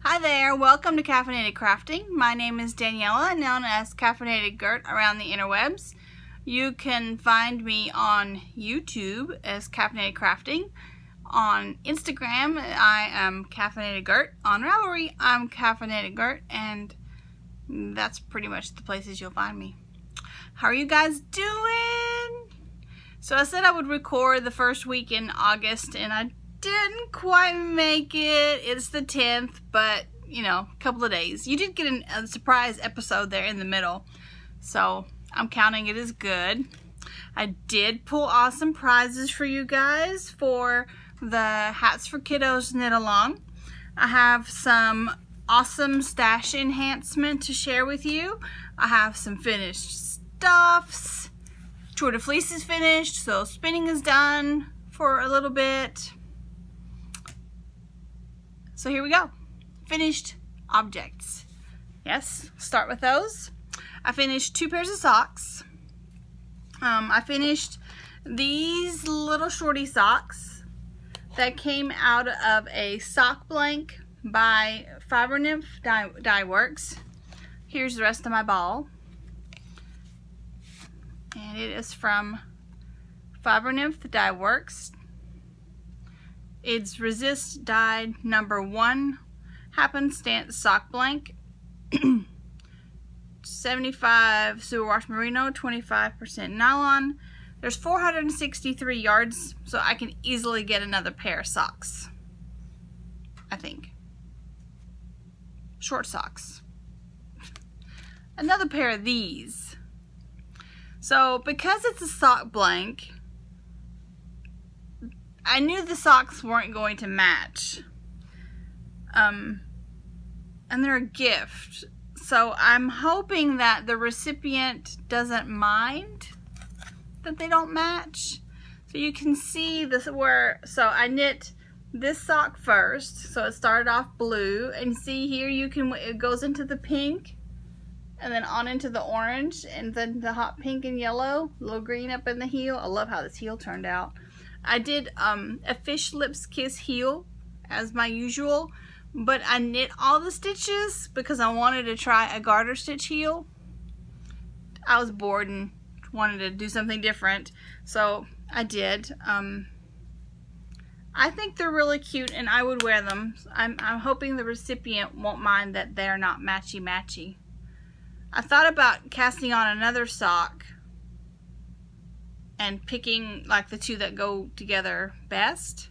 Hi there, welcome to Caffeinated Crafting. My name is Daniela, known as Caffeinated Gert around the interwebs. You can find me on YouTube as Caffeinated Crafting. On Instagram, I am Caffeinated Gert. On Ravelry, I'm Caffeinated Gert, and that's pretty much the places you'll find me. How are you guys doing? So I said I would record the first week in August, and I didn't quite make it. It's the 10th, but you know, a couple of days. You did get a surprise episode there in the middle, so I'm counting it as good. I did pull awesome prizes for you guys for the Hats for Kiddos knit along. I have some awesome stash enhancement to share with you. I have some finished stuffs. Tour de Fleece is finished, so spinning is done for a little bit. So here we go. Finished objects. Yes, start with those. I finished 2 pairs of socks. I finished these little shorty socks that came out of a sock blank by Fiber Nymph Dye Works. Here's the rest of my ball. And it is from Fiber Nymph Dye Works. It's Resist Dyed number 1 happenstance sock blank. 75 superwash merino, 25% nylon. There's 463 yards, so I can easily get another pair of socks, I think. Short socks. Another pair of these. So because it's a sock blank, I knew the socks weren't going to match. And they're a gift. So I'm hoping that the recipient doesn't mind that they don't match. So you can see this so I knit this sock first. So it started off blue, and see here it goes into the pink and then on into the orange and then the hot pink and yellow, a little green up in the heel. I love how this heel turned out. I did a fish lips kiss heel as my usual, but I knit all the stitches because I wanted to try a garter stitch heel. I was bored and wanted to do something different, so I did. I think they're really cute and I would wear them. I'm hoping the recipient won't mind that they're not matchy-matchy. I thought about casting on another sock and picking like the two that go together best,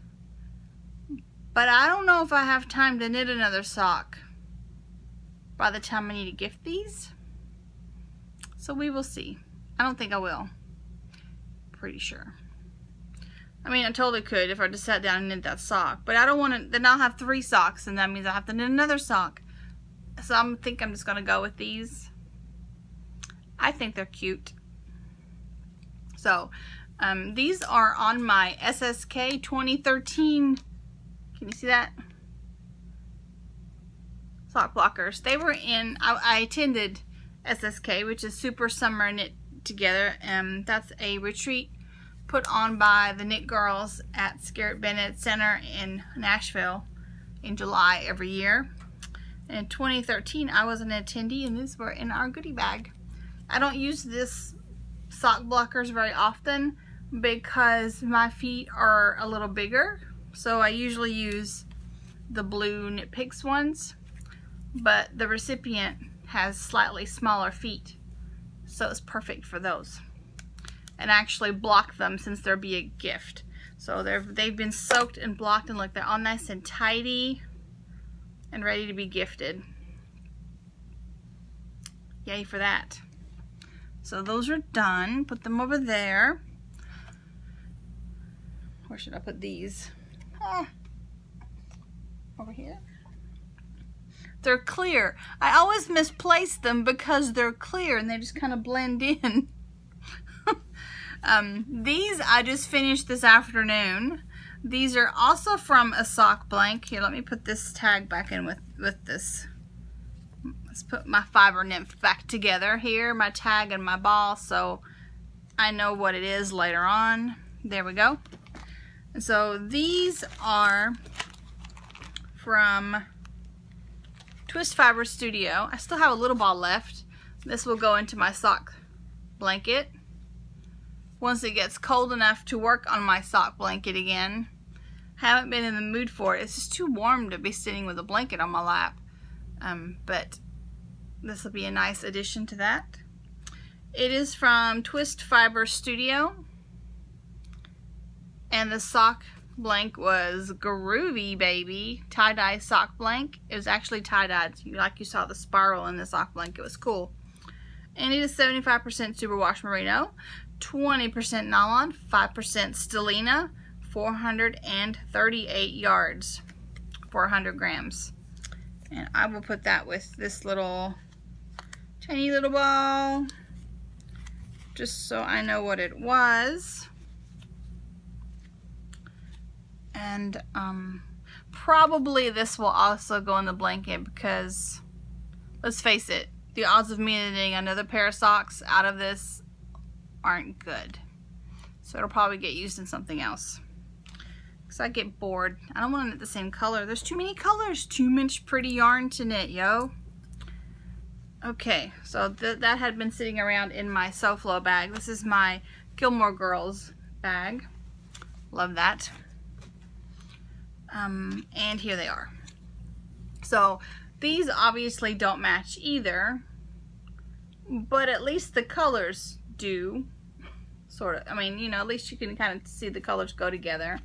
but I don't know if I have time to knit another sock by the time I need to gift these, so we will see. I don't think I will. Pretty sure. I mean, I totally could if I just sat down and knit that sock, but I don't want to. Then I'll have 3 socks, and that means I have to knit another sock. So I think I'm just gonna go with these. I think they're cute. So these are on my SSK 2013. Can you see that? Sock blockers. They were in, I attended SSK, which is Super Summer Knit Together. That's a retreat put on by the Knit Girls at Scarrett Bennett Center in Nashville in July every year. And in 2013, I was an attendee, and these were in our goodie bag. I don't use this sock blockers very often because my feet are a little bigger, so I usually use the blue Knit Picks ones, but the recipient has slightly smaller feet, so it's perfect for those. And I actually block them since they'll be a gift. So they've been soaked and blocked, and look, they're all nice and tidy and ready to be gifted. Yay for that. So those are done. Put them over there. Where should I put these? Over here. They're clear. I always misplace them because they're clear and they just kind of blend in. These I just finished this afternoon. These are also from a sock blank. Here, let me put this tag back in with this. Let's put my Fiber Nymph back together here, my tag and my ball, so I know what it is later on. There we go. And so these are from Twist Fiber Studio. I still have a little ball left. This will go into my sock blanket once it gets cold enough to work on my sock blanket again. Haven't been in the mood for it. It's just too warm to be sitting with a blanket on my lap. But this will be a nice addition to that. It is from Twist Fiber Studio. And the sock blank was groovy, baby. Tie-dye sock blank. It was actually tie-dyed. Like you saw the spiral in the sock blank. It was cool. And it is 75% superwash merino, 20% nylon, 5% stellina, 438 yards, 400 grams. And I will put that with this little tiny little ball, just so I know what it was. And probably this will also go in the blanket because, let's face it, the odds of me knitting another pair of socks out of this aren't good. So it'll probably get used in something else. Because I get bored. I don't want to knit the same color. There's too many colors. Too much pretty yarn to knit, yo. Okay, so that had been sitting around in my SoFlo bag. This is my Gilmore Girls bag. Love that. And here they are. So these obviously don't match either, but at least the colors do, sort of. I mean, you know, at least you can kind of see the colors go together.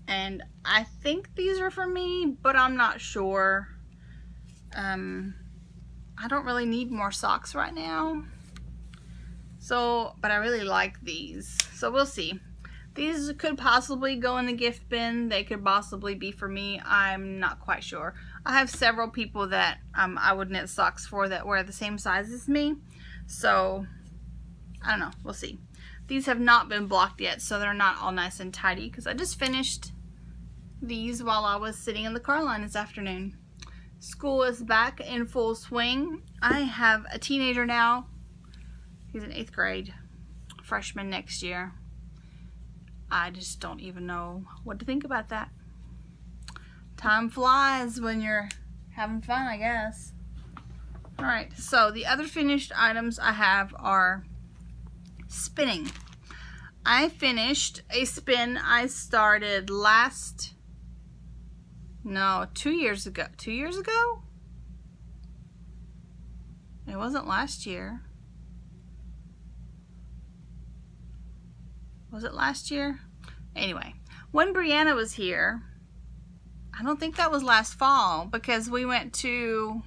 And I think these are for me, but I'm not sure. I don't really need more socks right now. So, but I really like these. So we'll see. These could possibly go in the gift bin. They could possibly be for me. I'm not quite sure. I have several people that I would knit socks for that wear the same size as me. So, I don't know. We'll see. These have not been blocked yet, so they're not all nice and tidy because I just finished these while I was sitting in the car line this afternoon. School is back in full swing. I have a teenager now. He's in 8th grade, freshman next year. I just don't even know what to think about that. Time flies when you're having fun, I guess. Alright, so the other finished items I have are spinning. I finished a spin I started 2 years ago. 2 years ago? It wasn't last year. Was it last year? Anyway, when Brianna was here, I don't think that was last fall because we went to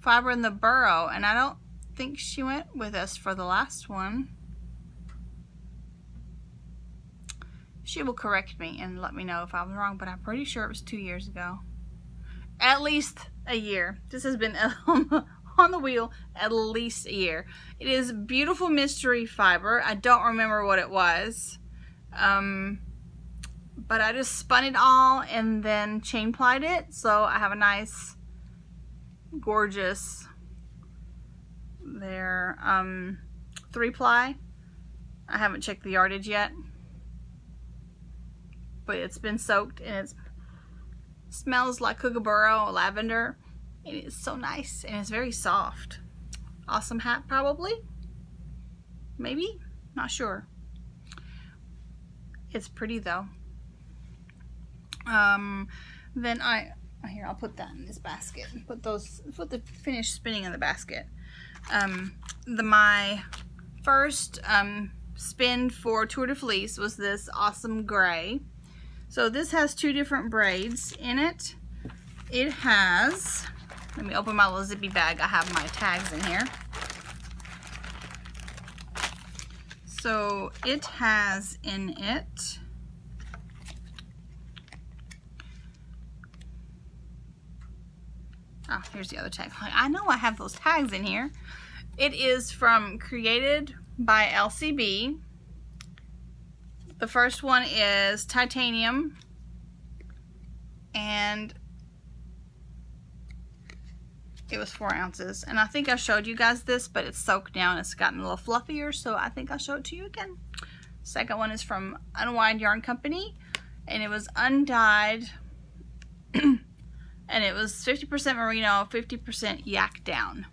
Fiber in the Burrow and I don't think she went with us for the last one. She will correct me and let me know if I was wrong, but I'm pretty sure it was 2 years ago. At least a year. This has been on the wheel at least a year. It is beautiful mystery fiber. I don't remember what it was. But I just spun it all and then chain plied it. So I have a nice, gorgeous, 3-ply. I haven't checked the yardage yet. But it's been soaked and it smells like kookaburra, lavender. And it's so nice and it's very soft. Awesome hat probably. Maybe, not sure. It's pretty though. Then here, I'll put that in this basket. Put the finished spinning in the basket. My first spin for Tour de Fleece was this awesome gray. So this has 2 different braids in it. It has, let me open my little zippy bag. I have my tags in here. So it has in it oh, here's the other tag. I know I have those tags in here. It is from Created by LCB. The first one is titanium, and it was 4 ounces. And I think I showed you guys this, but it's soaked now and it's gotten a little fluffier, so I think I'll show it to you again. Second one is from Unwind Yarn Company, and it was undyed And it was 50% merino, 50% yak down.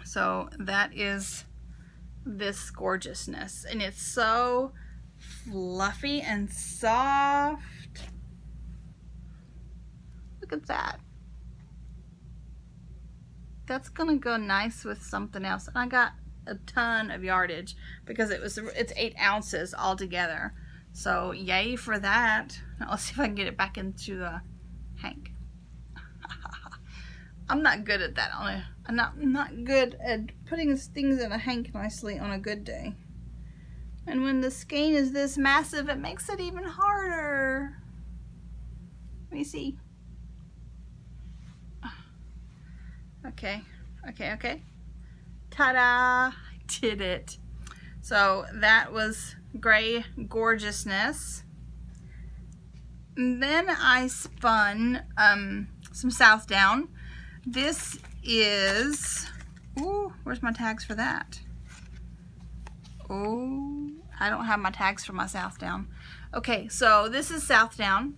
So that is this gorgeousness. And it's so fluffy and soft. Look at that. That's gonna go nice with something else. And I got a ton of yardage because it's 8 ounces altogether. So yay for that. Now let's see if I can get it back into the hank. I'm not good at that. I'm not good at putting things in a hank nicely on a good day. And when the skein is this massive, it makes it even harder. Let me see. Okay. Ta-da! I did it. So that was gray gorgeousness. And then I spun some Southdown. This is, ooh, where's my tags for that? Oh, I don't have my tags for my Southdown. Okay, so this is Southdown.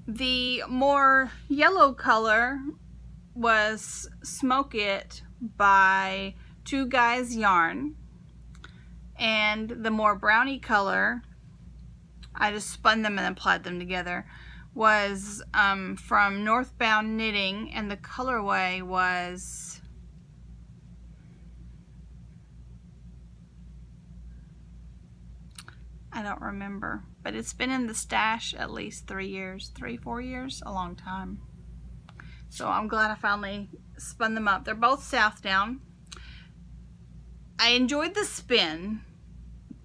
The more yellow color was Smoke It by Two Guys Yarn, and the more browny color, I just spun them and applied them together, was from Northbound Knitting, and the colorway was I don't remember, but it's been in the stash at least 3 years, 4 years, a long time. So I'm glad I finally spun them up. They're both Southdown. I enjoyed the spin,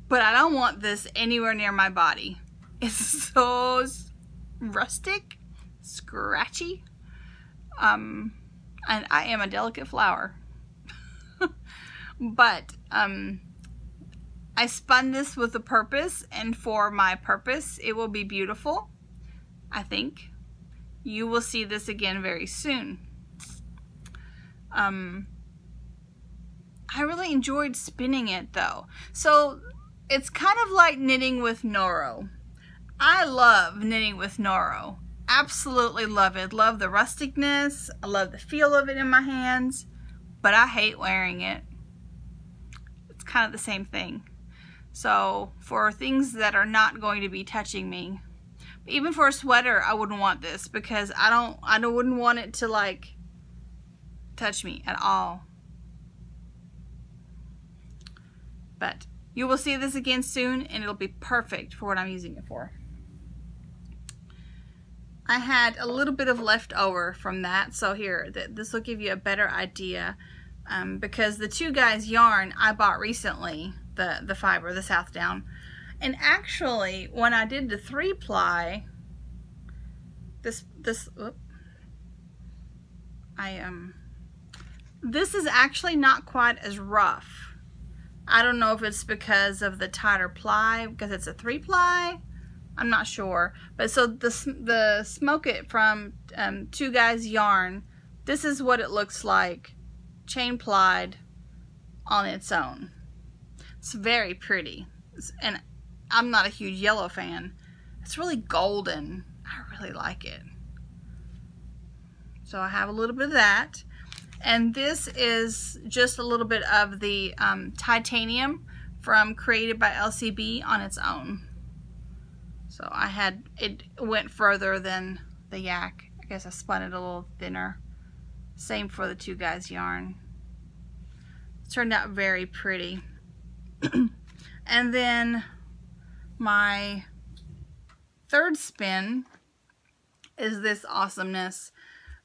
but I don't want this anywhere near my body. It's so rustic, scratchy, and I am a delicate flower. But I spun this with a purpose, and for my purpose, it will be beautiful, I think. You will see this again very soon. I really enjoyed spinning it though. So it's kind of like knitting with Noro. I love knitting with Noro. Absolutely love it. Love the rusticness. I love the feel of it in my hands, but I hate wearing it. It's kind of the same thing. So for things that are not going to be touching me, even for a sweater, I wouldn't want this because I wouldn't want it to like touch me at all. But you will see this again soon, and it'll be perfect for what I'm using it for. I had a little bit of leftover from that, so here, this will give you a better idea, because the Two Guys yarn I bought recently, the fiber, the Southdown. And actually, when I did the 3-ply, this is actually not quite as rough. I don't know if it's because of the tighter ply, because it's a 3-ply. I'm not sure. But so the Smoke It from Two Guys Yarn, this is what it looks like chain plied on its own. It's very pretty. And I'm not a huge yellow fan. It's really golden. I really like it. So I have a little bit of that. And this is just a little bit of the titanium from Created by LCB on its own. So it went further than the yak. I guess I spun it a little thinner. Same for the Two Guys yarn. It turned out very pretty. And then my third spin is this awesomeness.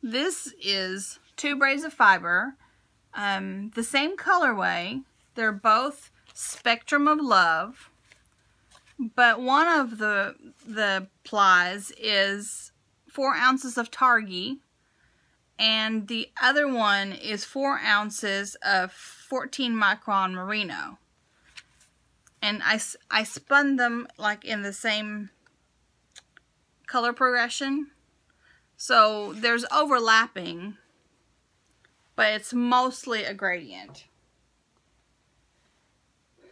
This is 2 braids of fiber, the same colorway. They're both Spectrum of Love, but one of the plies is 4 ounces of Targhee, and the other one is 4 ounces of 14 micron merino. And I spun them like in the same color progression. So there's overlapping, but it's mostly a gradient.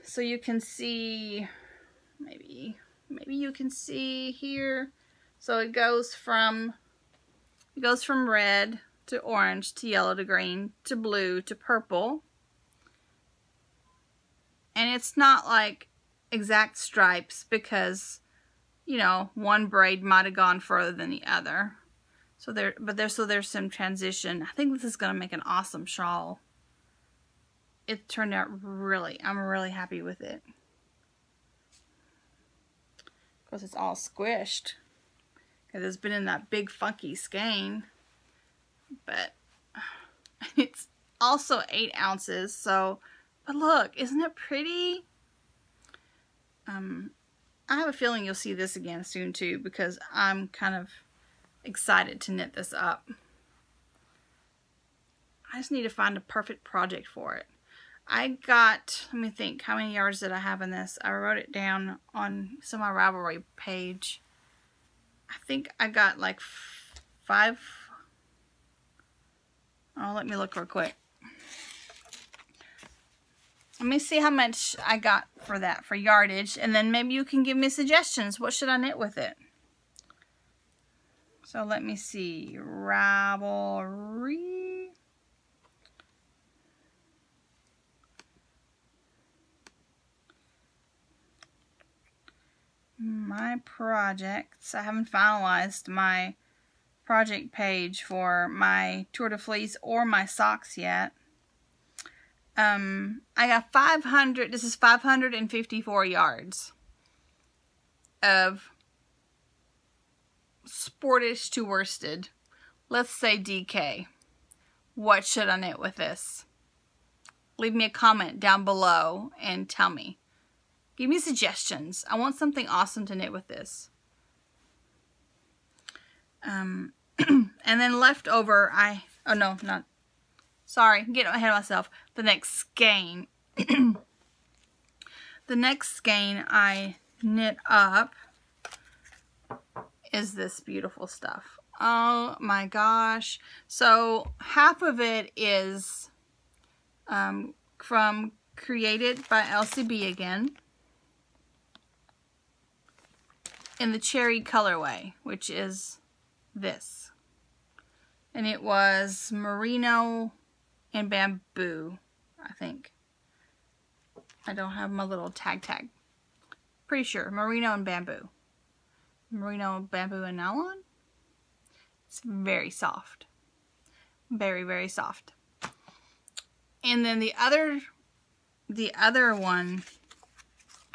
So you can see, maybe you can see here. So it goes from red to orange to yellow to green to blue to purple. And it's not like exact stripes because, you know, one braid might have gone further than the other. So there's some transition. I think this is going to make an awesome shawl. It turned out I'm really happy with it. Of course, it's all squished because it's been in that big funky skein. But it's also 8 ounces, so, but look, isn't it pretty? I have a feeling you'll see this again soon too, because I'm kind of excited to knit this up. I just need to find a perfect project for it. I got, let me think, how many yards did I have in this? I wrote it down on my Ravelry page. I think I got like 5. Oh, let me look real quick. Let me see how much I got for that, for yardage, and then maybe you can give me suggestions. What should I knit with it? So let me see. Ravelry. My projects. I haven't finalized my project page for my Tour de Fleece or my socks yet. I got 500, this is 554 yards of sportish to worsted. Let's say DK. What should I knit with this? Leave me a comment down below and tell me. Give me suggestions. I want something awesome to knit with this. And then leftover, sorry, I'm getting ahead of myself. The next skein. The next skein I knit up is this beautiful stuff. Oh my gosh. So half of it is from Created by LCB again, in the cherry colorway, which is this. And it was merino and bamboo, I think. I don't have my little tag. Pretty sure, merino and bamboo. Merino, bamboo, and nylon. It's very soft. Very, very soft. And then the other one,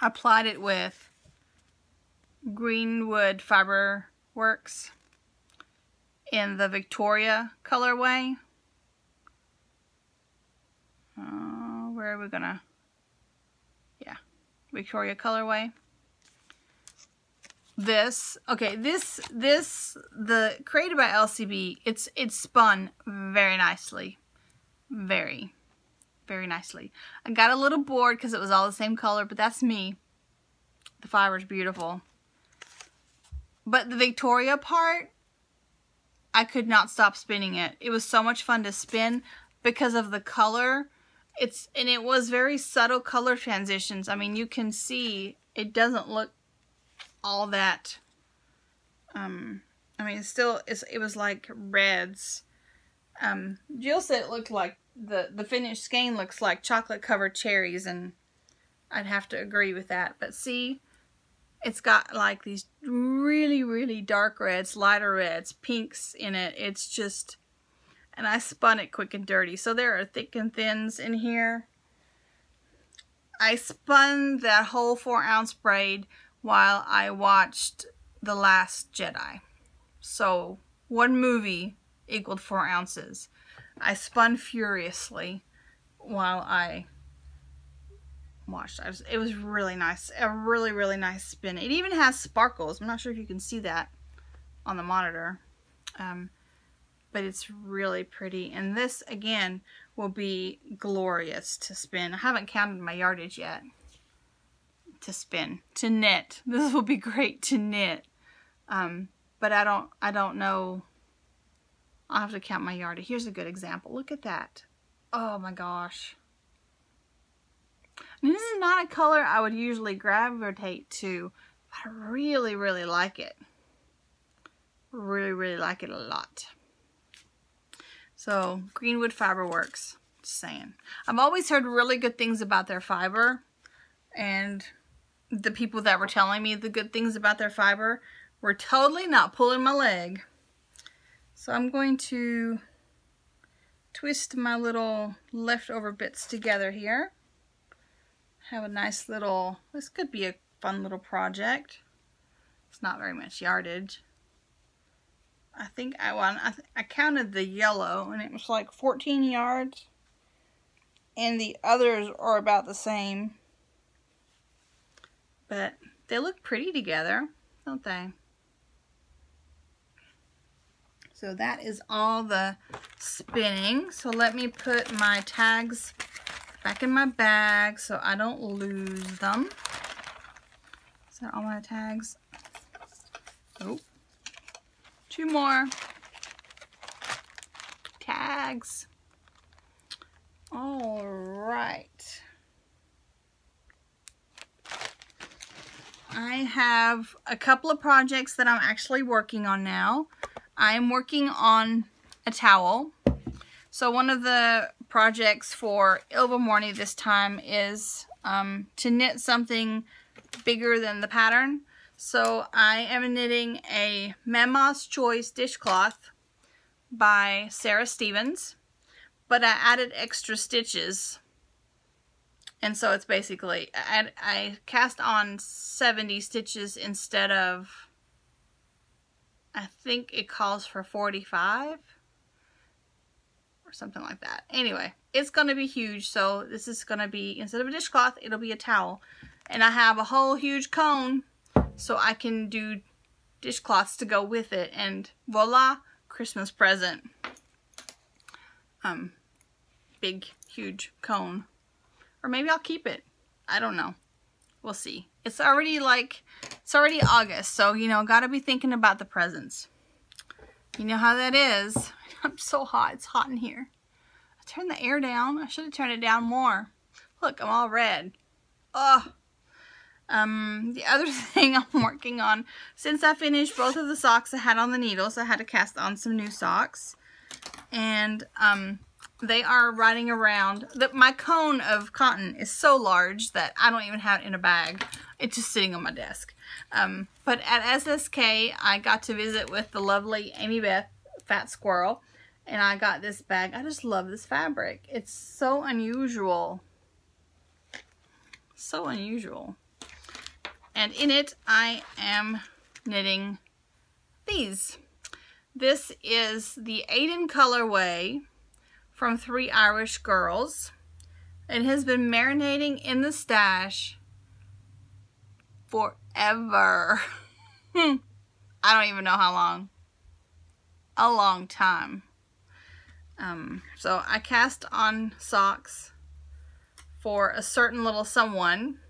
I applied it with Greenwood Fiber Works in the Victoria colorway. Where are we gonna? Yeah, Victoria colorway. The Created by LCB, it's spun very nicely. Very, very nicely. I got a little bored because it was all the same color, but that's me. The fiber's beautiful. But the Victoria part, I could not stop spinning it. It was so much fun to spin because of the color. And it was very subtle color transitions. I mean, you can see it doesn't look all that. I mean, it was like reds. Jill said it looked like the finished skein looks like chocolate covered cherries, and I'd have to agree with that. But see, it's got like these really, really dark reds, lighter reds, pinks in it. It's just, and I spun it quick and dirty. So there are thick and thins in here. I spun that whole 4-ounce braid while I watched The Last Jedi. So 1 movie equaled 4 ounces. I spun furiously while I watched. It was really nice. A really, really nice spin. It even has sparkles. I'm not sure if you can see that on the monitor. But it's really pretty. And this, again, will be glorious to spin. I haven't counted my yardage yet. To spin. To knit. This will be great to knit. But I don't know. I'll have to count my yardage. Here's a good example. Look at that. Oh my gosh. And this is not a color I would usually gravitate to, but I really, really like it. really, really like it a lot. So, Greenwood Fiber Works. Just saying. I've always heard really good things about their fiber. And the people that were telling me the good things about their fiber were totally not pulling my leg. So I'm going to twist my little leftover bits together here. Have a nice little, this could be a fun little project. It's not very much yardage. I think I counted the yellow and it was like 14 yards. And the others are about the same. But they look pretty together, don't they? So that is all the spinning. So let me put my tags back in my bag so I don't lose them. Is that all my tags? Oh, 2 more tags. All right. I have a couple of projects that I'm actually working on now. I am working on a towel. So one of the projects for Ilvermorny this time is to knit something bigger than the pattern. So I am knitting a Mama's Choice dishcloth by Sarah Stevens, but I added extra stitches. And so it's basically, I cast on 70 stitches instead of, I think it calls for 45 or something like that. Anyway, it's going to be huge. So this is going to be, instead of a dishcloth, it'll be a towel. And I have a whole huge cone so I can do dishcloths to go with it. And voila, Christmas present. Big, huge cone. Or maybe I'll keep it. I don't know. We'll see. It's already August, so, you know, gotta be thinking about the presents. You know how that is. I'm so hot. It's hot in here. I turned the air down. I should have turned it down more. Look, I'm all red. Ugh. The other thing I'm working on, since I finished both of the socks I had on the needles, I had to cast on some new socks. And, they are riding around. My cone of cotton is so large that I don't even have it in a bag. It's just sitting on my desk. But at SSK, I got to visit with the lovely Amy Beth Fat Squirrel. And I got this bag. I just love this fabric. It's so unusual. So unusual. And in it, I am knitting these. This is the Aiden colorway from 3 Irish Girls. It has been marinating in the stash forever. I don't even know how long. A long time. So I cast on socks for a certain little someone.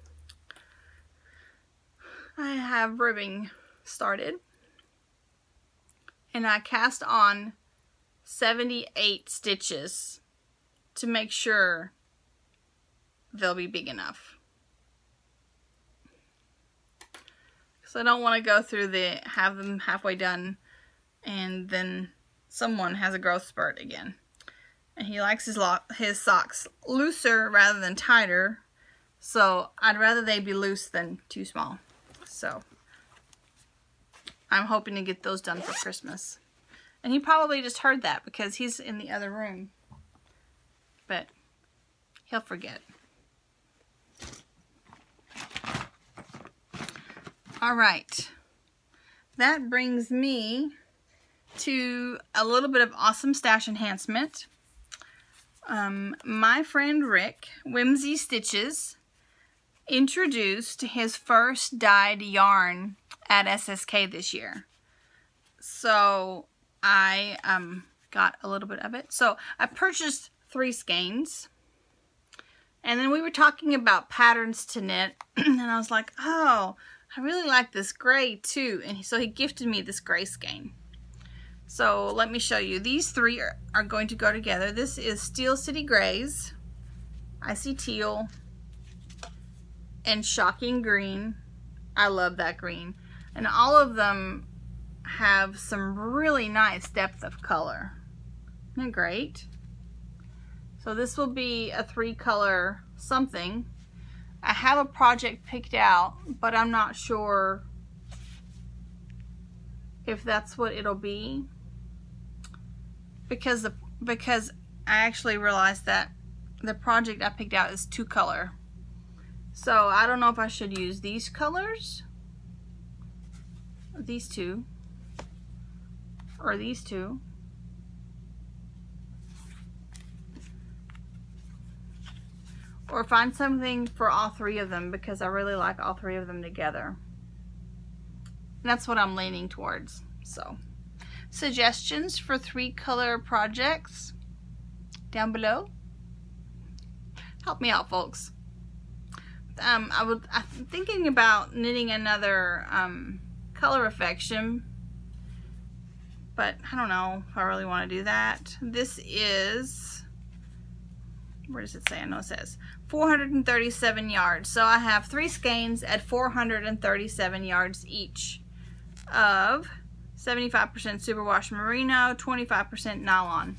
I have ribbing started. And I cast on 78 stitches to make sure they'll be big enough. So I don't want to go through have them halfway done and then someone has a growth spurt again. And he likes his socks looser rather than tighter. So I'd rather they be loose than too small. So I'm hoping to get those done for Christmas. And he probably just heard that because he's in the other room. But he'll forget. All right. That brings me to a little bit of awesome stash enhancement. My friend Rick, Whimsy Stitches, introduced his first dyed yarn at SSK this year. So I got a little bit of it. So I purchased 3 skeins. And then we were talking about patterns to knit. And I was like, oh, I really like this gray too. And so he gifted me this gray skein. So let me show you. These 3 are going to go together. This is Steel City Grays, Icy Teal, and Shocking Green. I love that green. And all of them have some really nice depth of color. Isn't it great? So this will be a 3-color something. I have a project picked out, but I'm not sure if that's what it'll be, because I actually realized that the project I picked out is 2-color. So I don't know if I should use these colors, these two, or these two. Or find something for all 3 of them, because I really like all 3 of them together. And that's what I'm leaning towards. So, suggestions for 3-color projects down below. Help me out, folks. I'm thinking about knitting another color affection, but I don't know if I really want to do that. This is, where does it say? I know it says 437 yards. So I have 3 skeins at 437 yards each of 75% superwash merino, 25% nylon.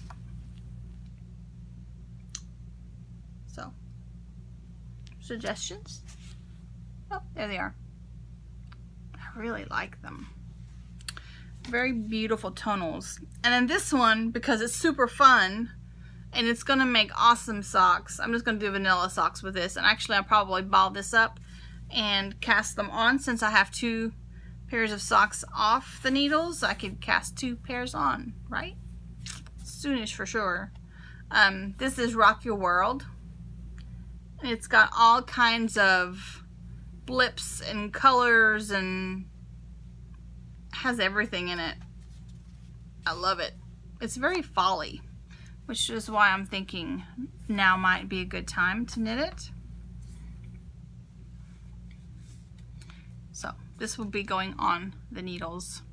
So, suggestions? Oh, there they are. I really like them. Very beautiful tonals. And then this one, because it's super fun, and it's gonna make awesome socks. I'm just gonna do vanilla socks with this. And actually I'll probably ball this up and cast them on, since I have 2 pairs of socks off the needles. I could cast 2 pairs on, right? Soonish for sure. This is Rock Your World. And it's got all kinds of blips and colors and has everything in it. I love it. It's very folly, which is why I'm thinking now might be a good time to knit it. So this will be going on the needles.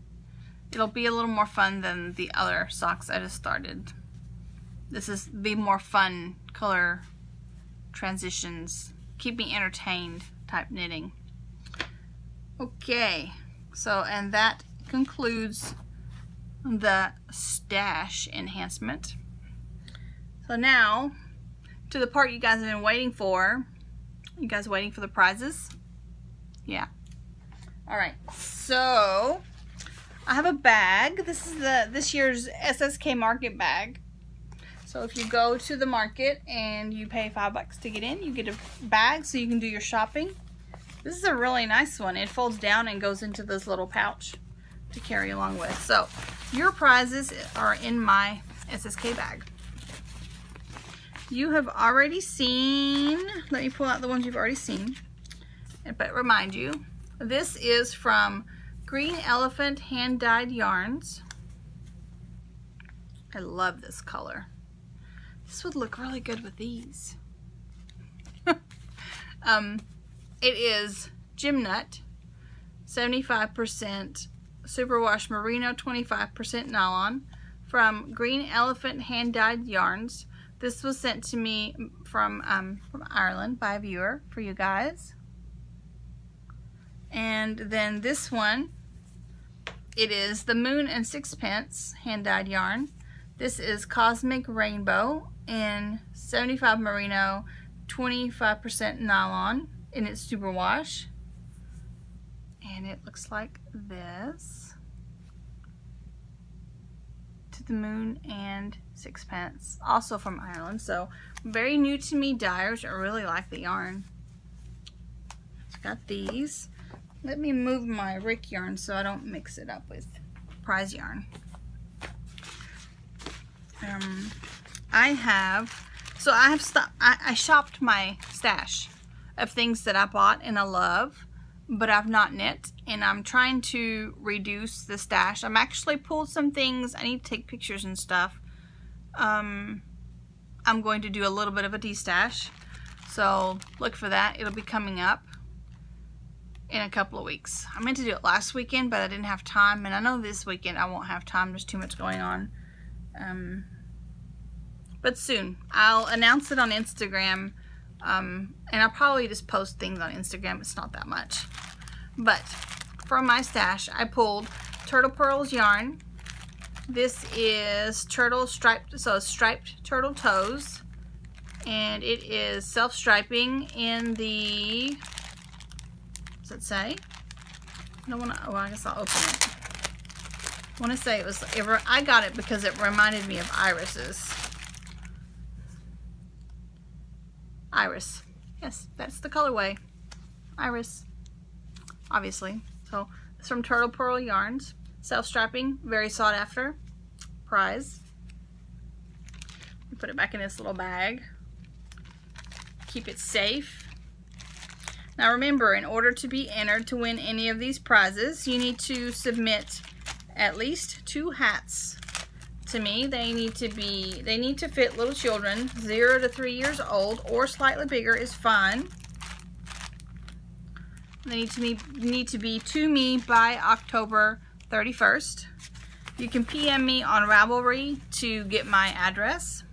It'll be a little more fun than the other socks I just started. This is the more fun color transitions, keep me entertained type knitting. Okay, so and that concludes the stash enhancement. So now to the part you guys have been waiting for. You guys waiting for the prizes? Yeah. Alright, so I have a bag. This is this year's SSK Market bag. So if you go to the market and you pay $5 to get in, you get a bag so you can do your shopping. This is a really nice one. It folds down and goes into this little pouch to carry along with. So your prizes are in my SSK bag. You have already seen, let me pull out the ones you've already seen, but remind you, this is from Green Elephant Hand Dyed Yarns. I love this color. This would look really good with these. It is Gym Nut, 75% superwash merino, 25% nylon, from Green Elephant Hand Dyed Yarns. This was sent to me from Ireland by a viewer for you guys. And then this one, it is the Moon and Sixpence hand dyed yarn. This is Cosmic Rainbow in 75 merino, 25% nylon in its superwash. And it looks like this. To the Moon and Sixpence, also from Ireland. So very new to me dyers. I really like the yarn. So got these. Let me move my Rick yarn so I don't mix it up with prize yarn. I shopped my stash of things that I bought and I love, but I've not knit, and I'm trying to reduce the stash. I'm actually pulled some things. I need to take pictures and stuff. I'm going to do a little bit of a de-stash, so look for that. It'll be coming up in a couple of weeks. I meant to do it last weekend, but I didn't have time, and I know this weekend I won't have time. There's too much going on. But soon. I'll announce it on Instagram, and I'll probably just post things on Instagram. It's not that much. But from my stash, I pulled Turtle Pearls yarn. This is turtle striped, so striped turtle toes, and it is self-striping in the, does it say? I don't want to, oh, I guess I'll open it. I want to say it was, I got it because it reminded me of irises. Iris. Yes, that's the colorway. Iris. Obviously. So, it's from Turtle Pearl Yarns. Self-strapping, very sought after. Prize. Put it back in this little bag. Keep it safe. Now remember, in order to be entered to win any of these prizes, you need to submit at least 2 hats to me. They need to fit little children, 0 to 3 years old, or slightly bigger is fine. They need to be to me by October 31st. You can PM me on Ravelry to get my address.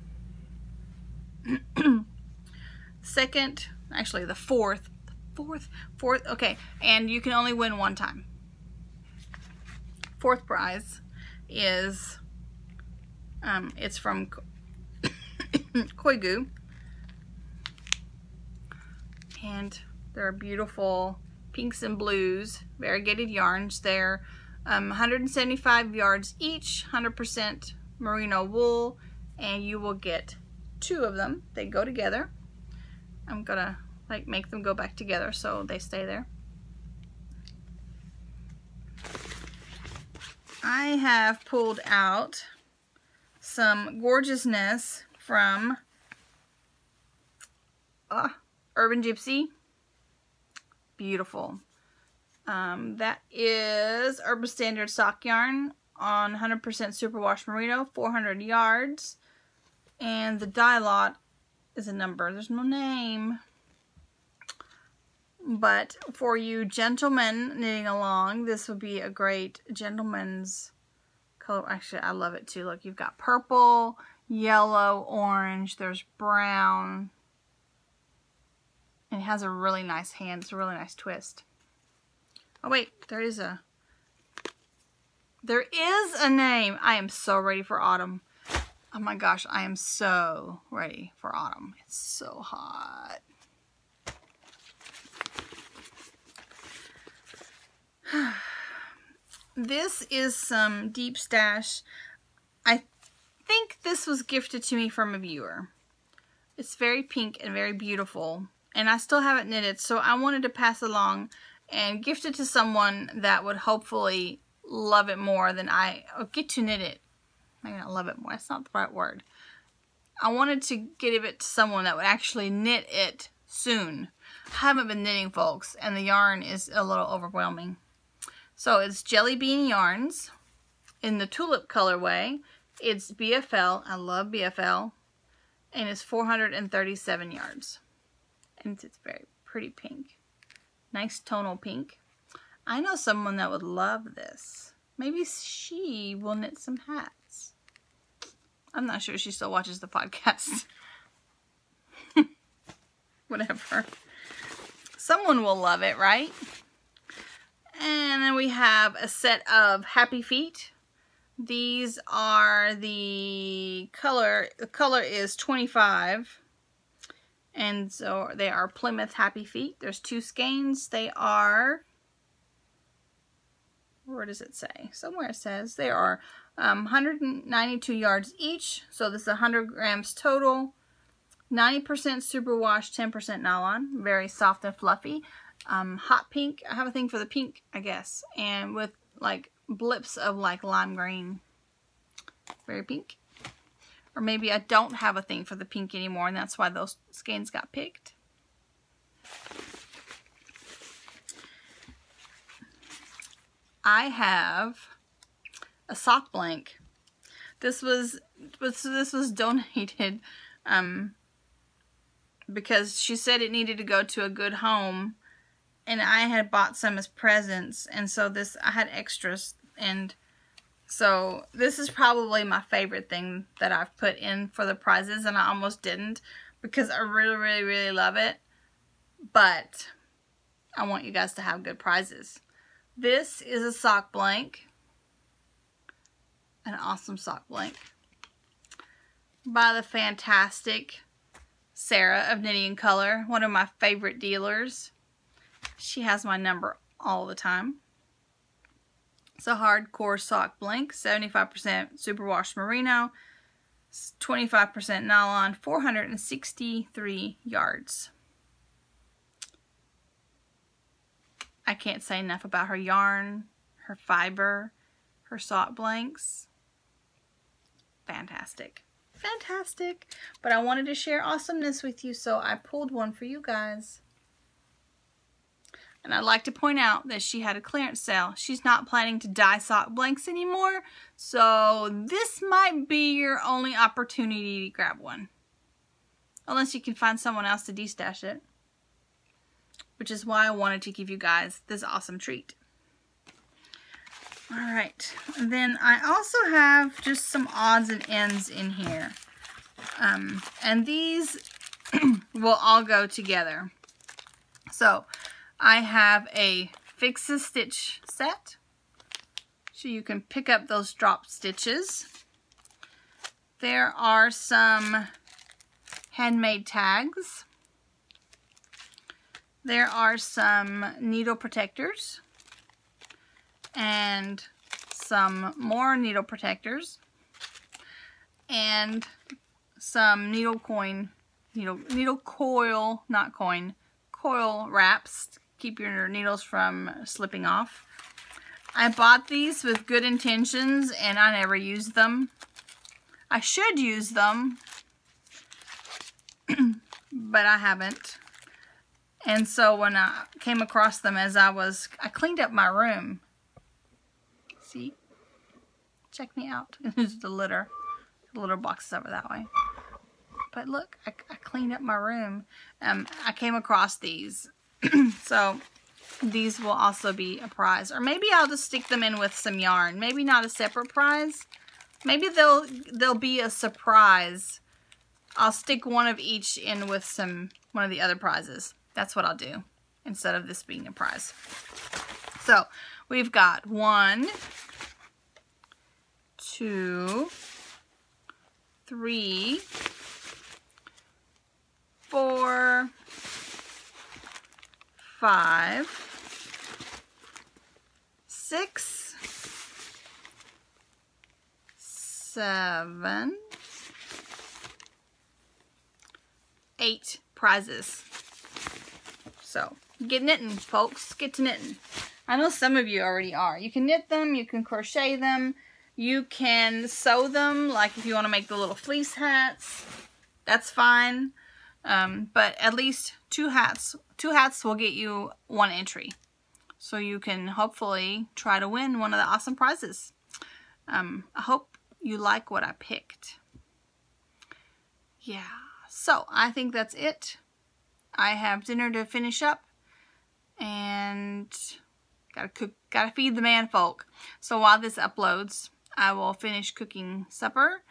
Second, actually the fourth, okay, and you can only win 1 time. 4th prize is, it's from Koigu, and they're beautiful pinks and blues, variegated yarns. They're 175 yards each, 100% merino wool, and you will get 2 of them. They go together. I'm gonna like make them go back together so they stay there. I have pulled out some gorgeousness from Urban Gypsy. Beautiful. That is Urban Standard sock yarn on 100% superwash merino, 400 yards. And the dye lot is a number. There's no name. But for you gentlemen knitting along, this would be a great gentleman's color. Actually, I love it too. Look, you've got purple, yellow, orange. There's brown. And it has a really nice hand. It's a really nice twist. Oh wait, there is a name. I am so ready for autumn. Oh my gosh, I am so ready for autumn. It's so hot. This is some Deep Stash. I think this was gifted to me from a viewer. It's very pink and very beautiful. And I still haven't knitted, so I wanted to pass along and gift it to someone that would hopefully love it more than I, or get to knit it. Maybe not love it more, that's not the right word. I wanted to give it to someone that would actually knit it soon. I haven't been knitting, folks, and the yarn is a little overwhelming. So it's Jelly Bean Yarns in the Tulip colorway. It's BFL, I love BFL, and it's 437 yards. And it's very pretty pink. Nice tonal pink. I know someone that would love this. Maybe she will knit some hats. I'm not sure she still watches the podcast. Whatever. Someone will love it, right? And then we have a set of Happy Feet. These are the color is 25. And so they are Plymouth Happy Feet. There's 2 skeins. They are, where does it say? Somewhere it says they are 192 yards each. So this is 100 grams total. 90% superwash, 10% nylon. Very soft and fluffy. Hot pink. I have a thing for the pink, I guess. And with like blips of like lime green. Very pink. Or maybe I don't have a thing for the pink anymore, and that's why those skeins got picked. I have a sock blank. This was donated because she said it needed to go to a good home, and I had bought some as presents, and so I had extras, and so this is probably my favorite thing that I've put in for the prizes, and I almost didn't because I really, really, really love it. But I want you guys to have good prizes. This is a sock blank. an awesome sock blank by the fantastic Sarah of Knitting in Color, one of my favorite dealers. She has my number all the time. It's a hardcore sock blank, 75% superwash merino, 25% nylon, 463 yards. I can't say enough about her yarn, her fiber, her sock blanks. Fantastic. Fantastic. But I wanted to share awesomeness with you, so I pulled one for you guys. And I'd like to point out that she had a clearance sale. She's not planning to dye sock blanks anymore, so this might be your only opportunity to grab one. Unless you can find someone else to destash it. Which is why I wanted to give you guys this awesome treat. Alright, then I also have just some odds and ends in here. And these will all go together. So, I have a Fix a Stitch set. So you can pick up those drop stitches. There are some handmade tags. There are some needle protectors. And some more needle protectors. And some needle coil, not coin, coil wraps to keep your needles from slipping off. I bought these with good intentions and I never used them. I should use them, but I haven't. And so when I came across them as I cleaned up my room. See? Check me out. There's the litter. The litter box is over that way. But look, I cleaned up my room. I came across these. So these will also be a prize. Or maybe I'll just stick them in with some yarn. Maybe not a separate prize. Maybe they'll be a surprise. I'll stick one of each in with one of the other prizes. That's what I'll do instead of this being a prize. So we've got 1, 2, 3, 4, 5, 6, 7, 8 prizes. So, get knitting, folks. Get to knitting. I know some of you already are. You can knit them, you can crochet them, you can sew them, like if you want to make the little fleece hats, that's fine. But at least two hats will get you 1 entry. So you can hopefully try to win one of the awesome prizes. I hope you like what I picked. Yeah, so I think that's it. I have dinner to finish up and gotta feed the man folk. So while this uploads, I will finish cooking supper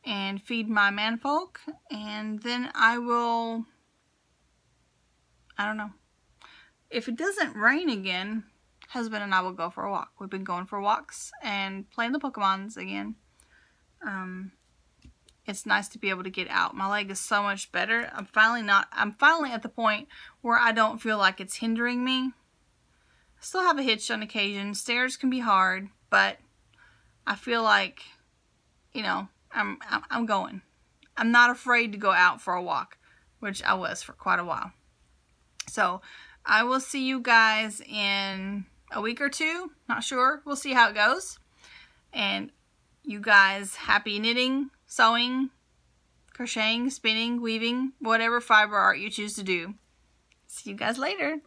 and feed my man folk, and then I don't know. If it doesn't rain again, husband and I will go for a walk. We've been going for walks and playing the Pokemons again. It's nice to be able to get out. My leg is so much better. I'm finally at the point where I don't feel like it's hindering me. I still have a hitch on occasion. Stairs can be hard, but I feel like, you know, I'm going. I'm not afraid to go out for a walk, which I was for quite a while. So I will see you guys in a week or two. Not sure. We'll see how it goes. And you guys, happy knitting, sewing, crocheting, spinning, weaving, whatever fiber art you choose to do. See you guys later.